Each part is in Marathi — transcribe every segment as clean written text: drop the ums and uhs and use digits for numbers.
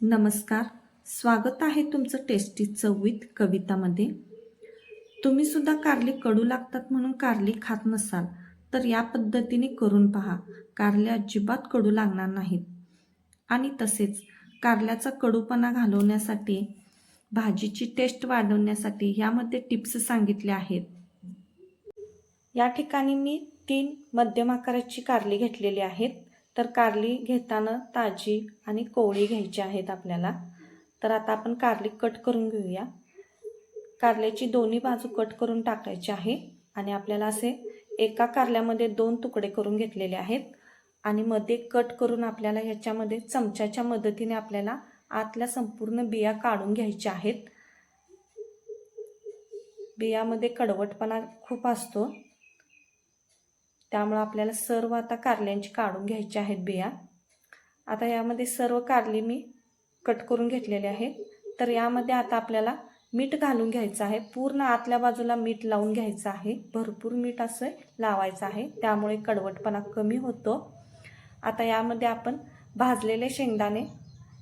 नमस्कार. स्वागत आहे तुमचं टेस्टी चवीत कवितामध्ये. तुम्ही सुद्धा कारली कडू लागतात म्हणून कारली खात नसाल तर या पद्धतीने करून पहा. कारले अजिबात कडू लागणार नाहीत. आणि तसेच कारल्याचा कडूपणा घालवण्यासाठी, भाजीची टेस्ट वाढवण्यासाठी यामध्ये टिप्स सांगितल्या आहेत. या ठिकाणी मी 3 मध्यम आकाराची कारली घेतलेली आहेत. तर कारली घेताना ताजी आणि कोवळी घ्यायची आहेत आपल्याला. तर आता आपण कारली कट करून घेऊया. कारल्याची दोन्ही बाजू कट करून टाकायची आहे आणि आपल्याला असे एका कारल्यामध्ये 2 तुकडे करून घेतलेले आहेत आणि मध्ये कट करून आपल्याला ह्याच्यामध्ये चमच्याच्या मदतीने आपल्याला आतल्या संपूर्ण बिया काढून घ्यायच्या आहेत. बियामध्ये कडवटपणा खूप असतो, त्यामुळे आपल्याला सर्व आता कारल्यांची काढून घ्यायची आहेत बिया. आता यामध्ये सर्व कारली मी कट करून घेतलेले आहेत. तर यामध्ये आता आपल्याला मीठ घालून घ्यायचं आहे. पूर्ण आतल्या बाजूला मीठ लावून घ्यायचं आहे. भरपूर मीठ असं लावायचं आहे, त्यामुळे कडवटपणा कमी होतो. आता यामध्ये आपण भाजलेले शेंगदाणे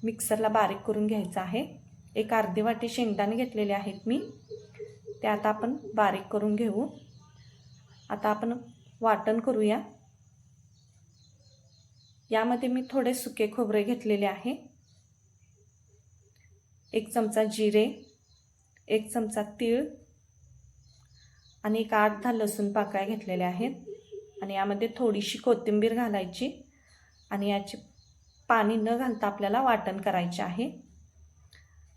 मिक्सरला बारीक करून घ्यायचं आहे. एक अर्धी वाटी शेंगदाणे घेतलेले आहेत मी, ते आता आपण बारीक करून घेऊ. आता आपण वाटण करूया. यामध्ये मी थोडे सुके खोबरे घेतलेले आहे. 1 चमचा जिरे, 1 चमचा तीळ आणि 8-10 लसूण पाकळ्या घेतलेल्या आहेत. आणि यामध्ये थोडीशी कोथिंबीर घालायची आणि याचे पाणी न घालता आपल्याला वाटण करायचे आहे.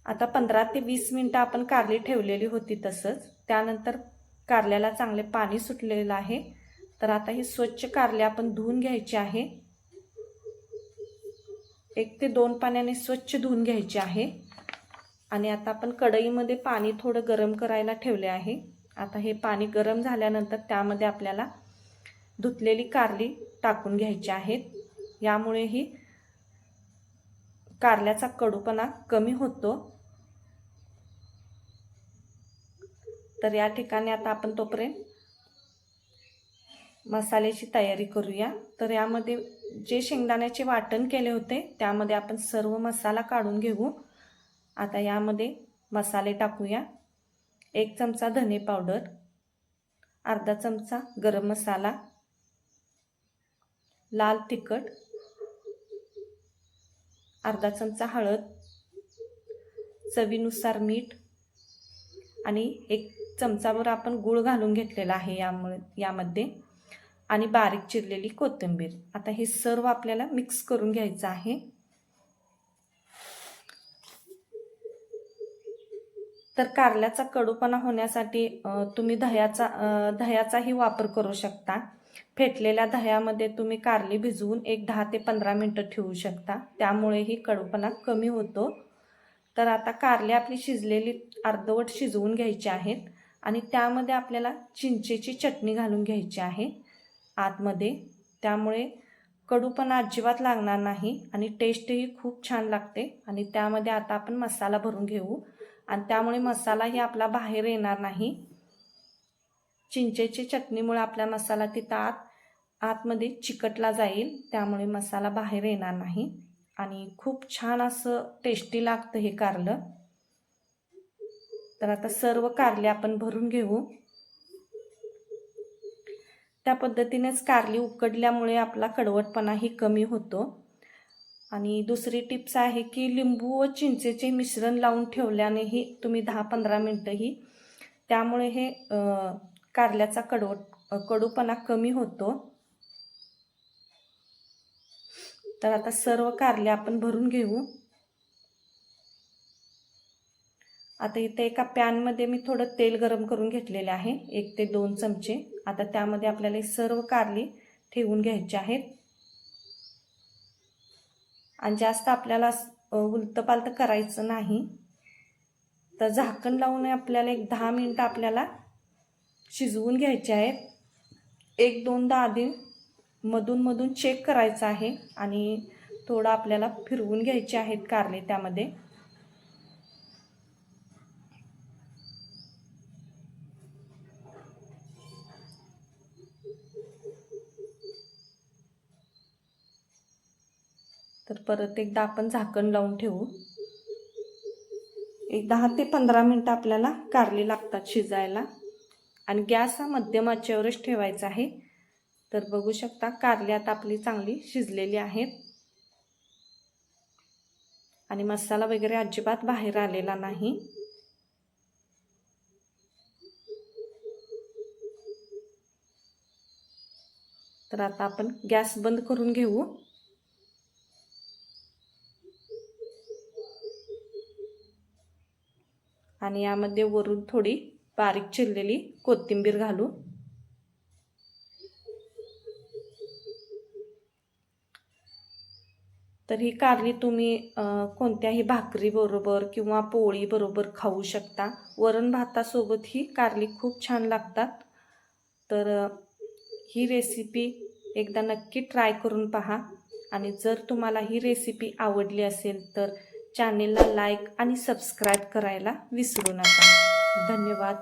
आता 15 ते 20 मिनिटं आपण कारली ठेवलेली होती तसंच. त्यानंतर कारल्याला चांगले पाणी सुटलेलं आहे. तर आता ही स्वच्छ कारले आपण धुवून घ्यायची आहे. 1 ते 2 पाण्याने स्वच्छ धुवून घ्यायचे आहे. आणि आता आपण कढईमध्ये पाणी थोडं गरम करायला ठेवले आहे. आता हे पाणी गरम झाल्यानंतर त्यामध्ये आपल्याला धुतलेली कारली टाकून घ्यायची आहेत. यामुळे ही कारल्याचा कडूपणा कमी होतो. तर या ठिकाणी आता आपण तोपर्यंत मसाल्याची तयारी करूया. तर यामध्ये जे शेंगदाण्याचे वाटण केले होते त्यामध्ये आपण सर्व मसाला काढून घेऊ. आता यामध्ये मसाले टाकूया. 1 चमचा धने पावडर, अर्धा चमचा गरम मसाला, लाल तिखट, अर्धा चमचा हळद, चवीनुसार मीठ आणि 1 चमचाभर आपण गूळ घालून घेतलेला आहे यामध्ये आणि बारीक चिरलेली कोथिंबीर. आता हे सर्व आपल्याला मिक्स करून घ्यायचं आहे. तर कारल्याचा कडूपणा होण्यासाठी तुम्ही दह्याचाही वापर करू शकता. फेटलेल्या दह्यामध्ये तुम्ही कारली भिजवून एक 10 ते 15 मिनिटं ठेवू शकता, त्यामुळेही कडूपणा कमी होतो. तर आता कारली आपली शिजलेली अर्धवट शिजवून घ्यायची आहेत आणि त्यामध्ये आपल्याला चिंचेची चटणी घालून घ्यायची आहे आतमध्ये. त्यामुळे कडूपणा अजिबात लागणार नाही आणि टेस्टही खूप छान लागते. आणि त्यामध्ये आता आपण मसाला भरून घेऊ आणि त्यामुळे मसालाही आपला बाहेर येणार नाही. चिंचेची चटणीमुळे आपला मसाला तिथं आतमध्ये चिकटला जाईल, त्यामुळे मसाला बाहेर येणार नाही आणि खूप छान असं टेस्टी लागतं हे कारलं. तर आता सर्व कारले आपण भरून घेऊ. त्या पद्धतीनेच कारली उकडल्यामुळे आपला कडवटपणाही कमी होतो. आणि दुसरी टिप्स आहे की लिंबू व चिंचेचे मिश्रण लावून ठेवल्यानेही तुम्ही 10-15 मिनिटंही, त्यामुळे हे कारल्याचा कडूपणा कमी होतो. तर आता सर्व कारले आपण भरून घेऊ. आता इथे एका पॅनमध्ये मी थोडं तेल गरम करून घेतलेले आहे, 1 ते 2 चमचे. आता त्यामध्ये आपल्याला सर्व कारली ठेवून घ्यायचे आहेत आणि जास्त आपल्याला उलटपालट करायचं नाही. तर झाकण लावून आपल्याला एक 10 मिनिटं आपल्याला शिजवून घ्यायचे आहेत. 1-2दा आधी मधून चेक करायचं आहे आणि थोडं आपल्याला फिरवून घ्यायचे आहेत कारले त्यामध्ये. तर परत एकदा आपण झाकण लावून ठेवू. एक 10 ते 15 मिनटं आपल्याला कारली लागतात शिजायला आणि गॅस हा मध्यम आचेवरच ठेवायचा आहे. तर बघू शकता कारली आता आपली चांगली शिजलेली आहेत आणि मसाला वगैरे अजिबात बाहेर आलेला नाही. तर आता आपण गॅस बंद करून घेऊ. आणि यामध्ये वरून थोडी बारीक चिरलेली कोथिंबीर घालू. तर ही कारली तुम्ही कोणत्याही भाकरी बरोबर किंवा पोळी बरोबर खाऊ शकता. वरण भातासोबत ही कारली खूप छान लागतात. तर ही रेसिपी एकदा नक्की ट्राय करून पहा आणि जर तुम्हाला ही रेसिपी आवडली असेल तर चॅनेलला लाईक आणि सबस्क्राईब करायला विसरू नका. धन्यवाद.